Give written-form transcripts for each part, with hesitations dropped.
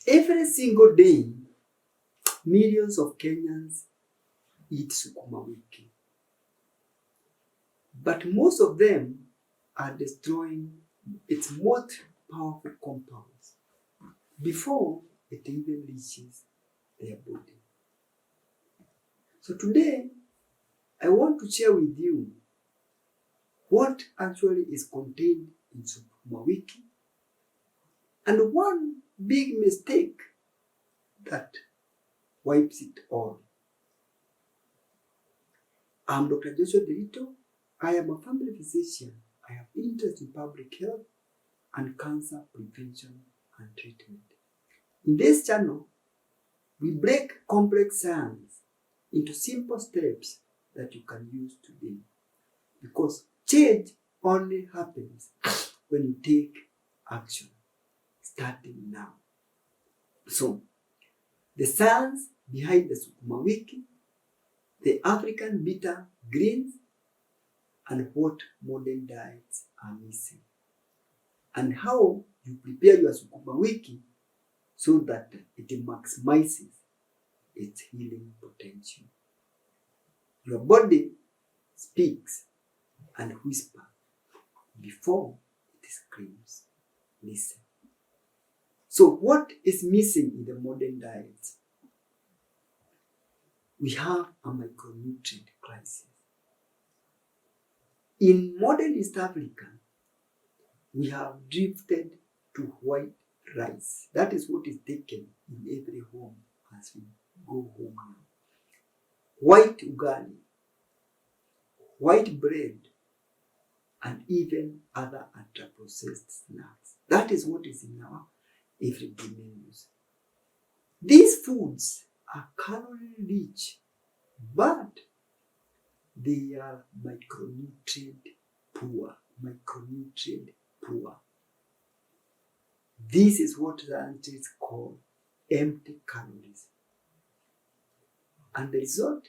Every single day, millions of Kenyans eat Sukuma Wiki. But most of them are destroying its most powerful compounds before it even reaches their body. So today, I want to share with you what actually is contained in Sukuma Wiki and one big mistake that wipes it all. I'm Dr. Joshua Nderitu. I am a family physician. I have interest in public health and cancer prevention and treatment. In this channel, we break complex science into simple steps that you can use today. Because change only happens when you take action, starting now. So, the science behind the Sukuma Wiki, the African bitter greens, and what modern diets are missing, and how you prepare your Sukuma Wiki so that it maximizes its healing potential. Your body speaks and whispers before it screams. Listen. So what is missing in the modern diet? We have a micronutrient crisis. In modern East Africa, we have drifted to white rice. That is what is taken in every home as we go home now. White ugali, white bread, and even other ultra-processed snacks. That is what is in our everyday menus. These foods are calorie rich, but they are micronutrient poor. This is what scientists call empty calories. And the result,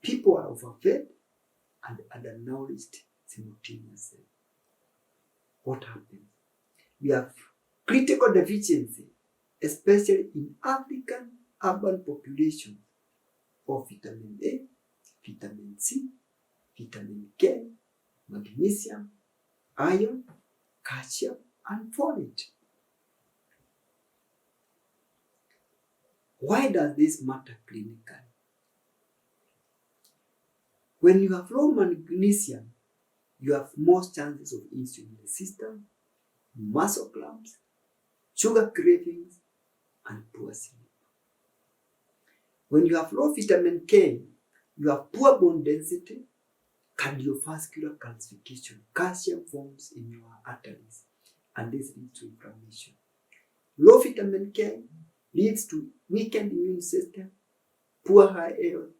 people are overfed and undernourished simultaneously. What happens? We have critical deficiency, especially in African urban populations, of vitamin A, vitamin C, vitamin K, magnesium, iron, calcium, and folate. Why does this matter clinically? When you have low magnesium, you have more chances of insulin resistance, muscle cramps, sugar cravings, and poor sleep. When you have low vitamin K, you have poor bone density, cardiovascular calcification. Calcium forms in your arteries, and this leads to inflammation. Low vitamin K leads to weakened immune system, poor heart health,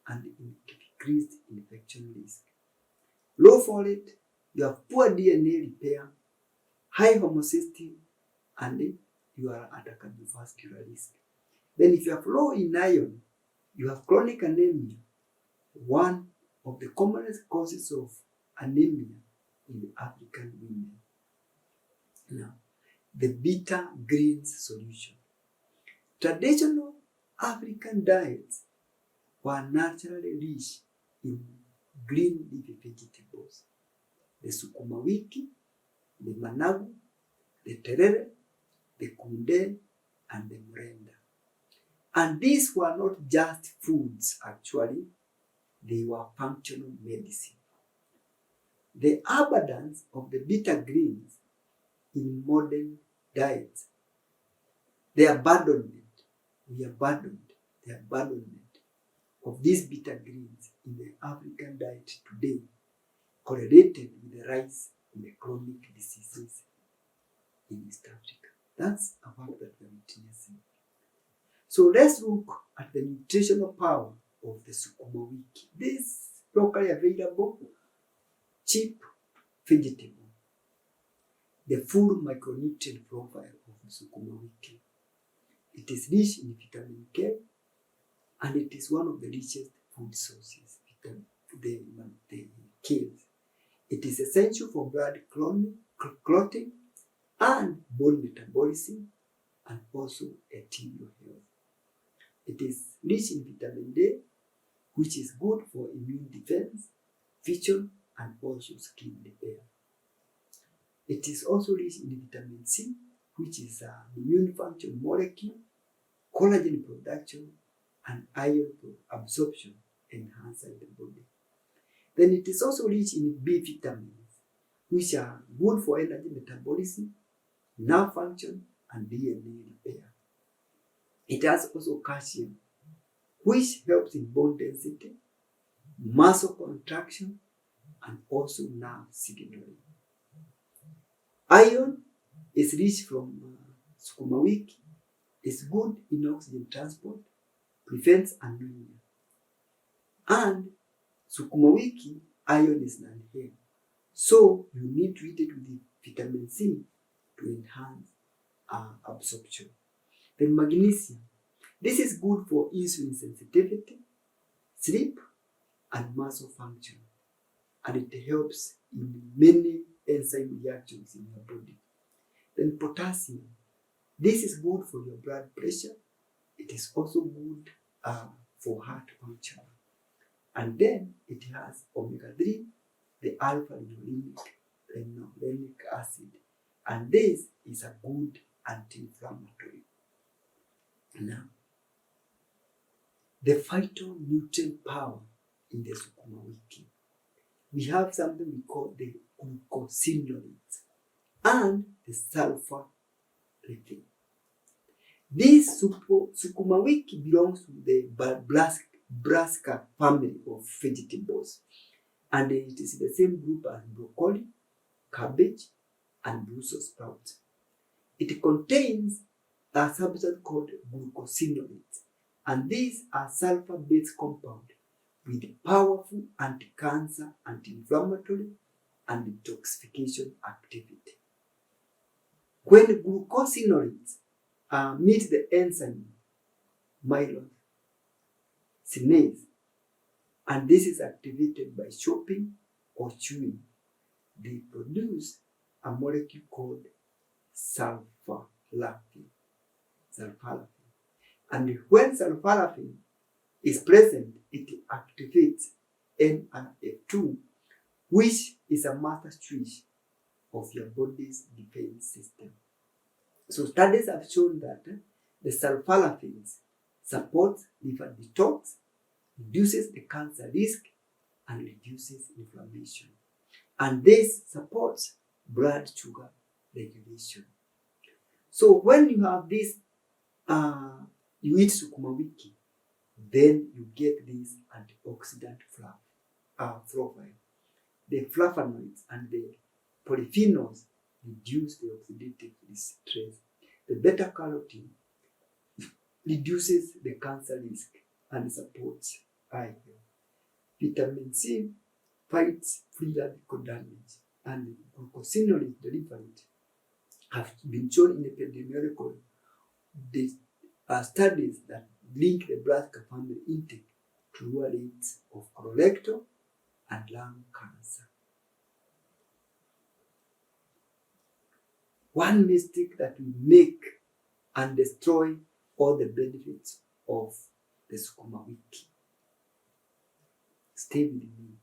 and increased infection risk. Low folate, you have poor DNA repair, high homocysteine, and you are at a cardiovascular risk. Then if you have low in iron, you have chronic anemia, one of the commonest causes of anemia in the African women. Now, the bitter greens solution. Traditional African diets were naturally rich in green leafy vegetables. The Sukuma Wiki, the managu, the terere, the kunde, and the mrenda. And these were not just foods actually, they were functional medicine. The abundance of the bitter greens in modern diets, the abandonment of these bitter greens in the African diet today correlated with the rise in the chronic diseases in East Africa. That's a fact that we're witnessing. So let's look at the nutritional power of the Sukuma Wiki. This locally available, cheap vegetable. The full micronutrient profile of the Sukuma Wiki. It is rich in vitamin K, and it is one of the richest food sources, the K. It is essential for blood clotting and bone metabolism, and also arterial health. It is rich in vitamin D, which is good for immune defense, vision, and also skin repair. It is also rich in vitamin C, which is an immune function molecule, collagen production, and iron absorption enhancing the body. Then it is also rich in B vitamins, which are good for energy metabolism, nerve function, and DNA repair. It has also calcium, which helps in bone density, muscle contraction, and also nerve signaling. Iron is rich from Sukuma Wiki. It's good in oxygen transport, prevents anemia. And Sukuma Wiki, iron is non-heavy. So you need to eat it with vitamin C to enhance absorption. Then magnesium. This is good for insulin sensitivity, sleep, and muscle function. And it helps in many enzyme reactions in your body. Then potassium. This is good for your blood pressure. It is also good for heart function. And then it has omega-3, the alpha-linolenic acid. And this is a good anti-inflammatory. Now, the phytonutrient power in the Sukuma Wiki. We have something we call the glucosinolates and the sulfur retin. This Sukuma Wiki belongs to the brassica family of vegetables, and it is the same group as broccoli, cabbage, and Brussels sprouts. It contains a substance called glucosinolates, and these are sulfur-based compounds with powerful anti-cancer, anti-inflammatory, and detoxification activity. When glucosinolates meet the enzyme myelosinase, and this is activated by chopping or chewing, they produce a molecule called sulforaphan. And when sulforaphan is present, it activates NRF2, which is a master switch of your body's defense system. So studies have shown that the sulforaphane supports liver detox, reduces the cancer risk, and reduces inflammation. And this supports blood sugar regulation. So when you have this, you eat Sukuma Wiki, then you get this antioxidant profile. The flavonoids and the polyphenols reduce the oxidative stress. The beta-carotene reduces the cancer risk and supports eye health. Vitamin C fights free radical damage, and glucosinolate delivery have been shown in epidemiological studies that link the brassica family intake to lower rates of colorectal and lung cancer. One mistake that we make and destroy all the benefits of the Sukuma Wiki. Stay with me.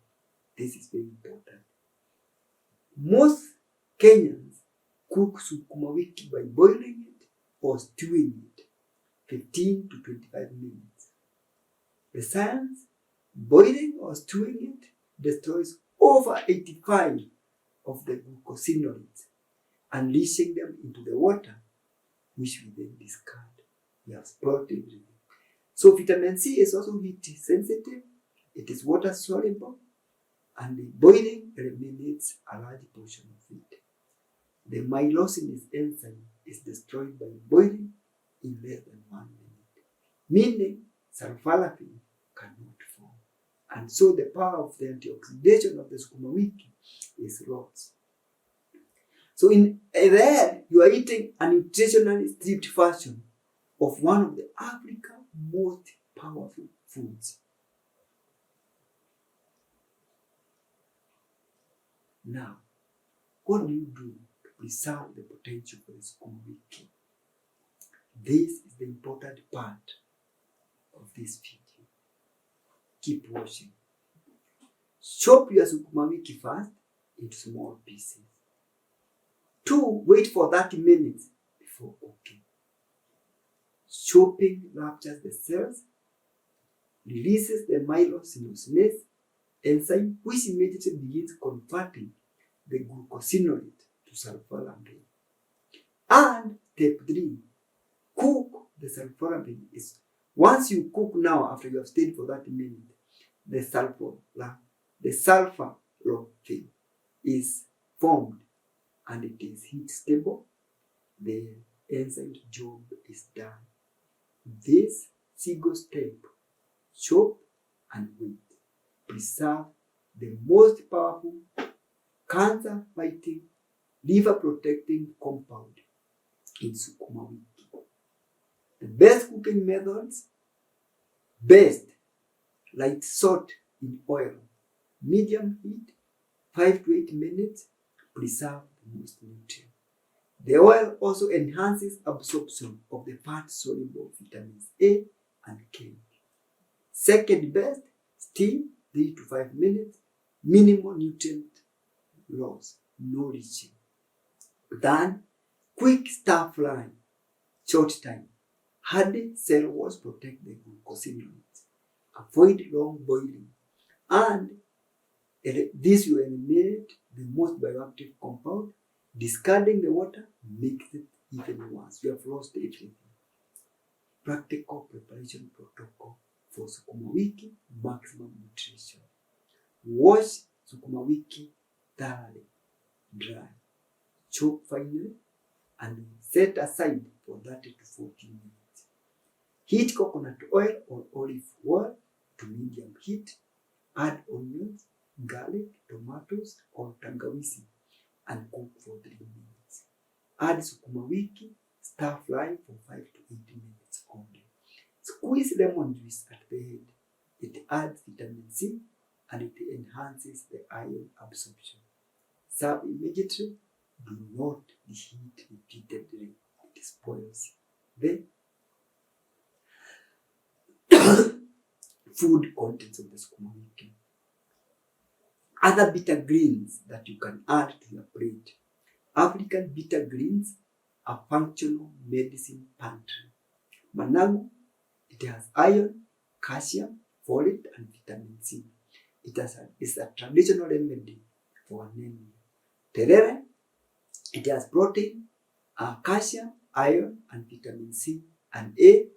This is very important. Most Kenyans cook Sukuma Wiki by boiling it or stewing it 15 to 25 minutes. The science, boiling or stewing it destroys over 85 of the glucosinolates, unleashing them into the water, which we then discard. We have spoiled everything. So vitamin C is also heat sensitive, it is water soluble, and the boiling eliminates a large portion of it. The myelosinase enzyme is destroyed by boiling in less than 1 minute, meaning sulforaphan cannot form. And so the power of the antioxidation of the Sukuma Wiki is lost. So in there, you are eating a nutritionally stripped version of one of the Africa's most powerful foods. Now, what do you do to preserve the potential for the Sukuma Wiki? This is the important part of this video. Keep watching. Chop your Sukuma Wiki first into small pieces. 2. Wait for 30 minutes before cooking. Chopping ruptures the cells, releases the myelosinase enzyme, which immediately begins converting the glucosinolate to sulforamine. And step 3, cook the sulforamine. Once you cook now, after you have stayed for 30 minutes, the sulforaphane is formed and it is heat stable. The enzyme job is done. This single step, chop and wait, preserve the most powerful cancer-fighting, liver-protecting compound in Sukuma Wiki. The best cooking methods: best, light salt in oil, medium heat, 5 to 8 minutes, preserve the most nutrients. The oil also enhances absorption of the fat-soluble vitamins A and K. Second best, steam, 3 to 5 minutes, minimal nutrient loss, no leaching. Then, quick stir fry, short time. Hardy cell walls protect the glucosinolates. Avoid long boiling. And this will eliminate the most bioactive compound. Discarding the water makes it even worse. You have lost everything. Practical preparation protocol for Sukuma Wiki maximum nutrition. Wash Sukuma Wiki thoroughly dry. Chop finely and set aside for 30 to 40 minutes. Heat coconut oil or olive oil to medium heat. Add onions, garlic, tomatoes or tangawizi and cook for 3 minutes. Add Sukuma Wiki, stir fry for 5 to 8 minutes only. Squeeze lemon juice at the end. It adds vitamin C and it enhances the iron absorption. Serve immediately. Do not reheat repeatedly. It spoils the food contents of the Sukuma Wiki. Other bitter greens that you can add to your plate. African bitter greens are functional medicine pantry. Managu, it has iron, calcium, folate, and vitamin C. It's a traditional remedy for anemia. Terere, it has protein, calcium, iron, and vitamin C and A,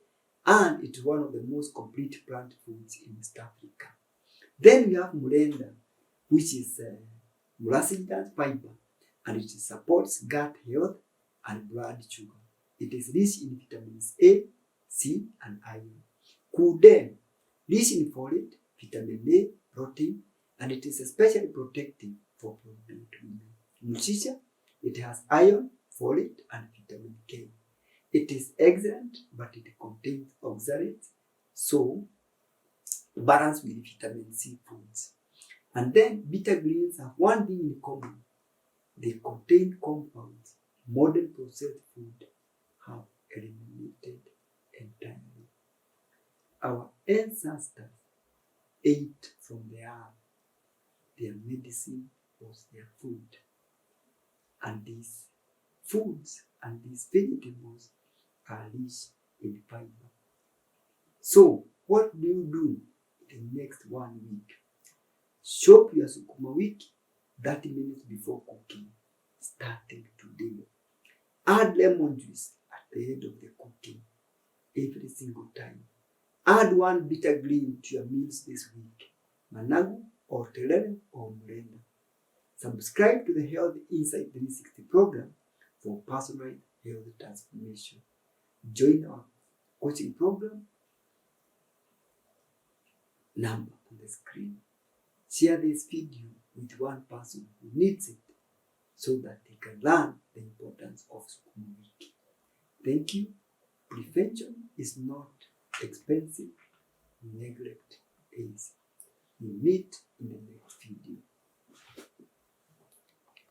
and it's one of the most complete plant foods in East Africa. Then we have Murenda, which is molasses fiber, and it supports gut health and blood sugar. It is rich in vitamins A, C, and iron. Kude, rich in folate, vitamin A, protein, and it is especially protective for pregnant women. Nutrition, it has iron, folate, and vitamin K. It is excellent, but it contains oxalates, so balance with vitamin C foods. And then bitter greens have one thing in common. They contain compounds modern processed food have eliminated entirely. Our ancestors ate from the earth. Their medicine was their food. And these foods and these vegetables are rich in fiber. So, what do you do in the next 1 week? Chop your Sukuma Wiki 30 minutes before cooking, starting today. Add lemon juice at the end of the cooking every single time. Add 1 bitter green to your meals this week, managu or terere or murenda. Subscribe to the Health Insight 360 program for personalized health transformation. Join our coaching program, number on the screen. Share this video with one person who needs it so that they can learn the importance of Sukuma Wiki. Thank you. Prevention is not expensive. Neglect is. We meet in the next video.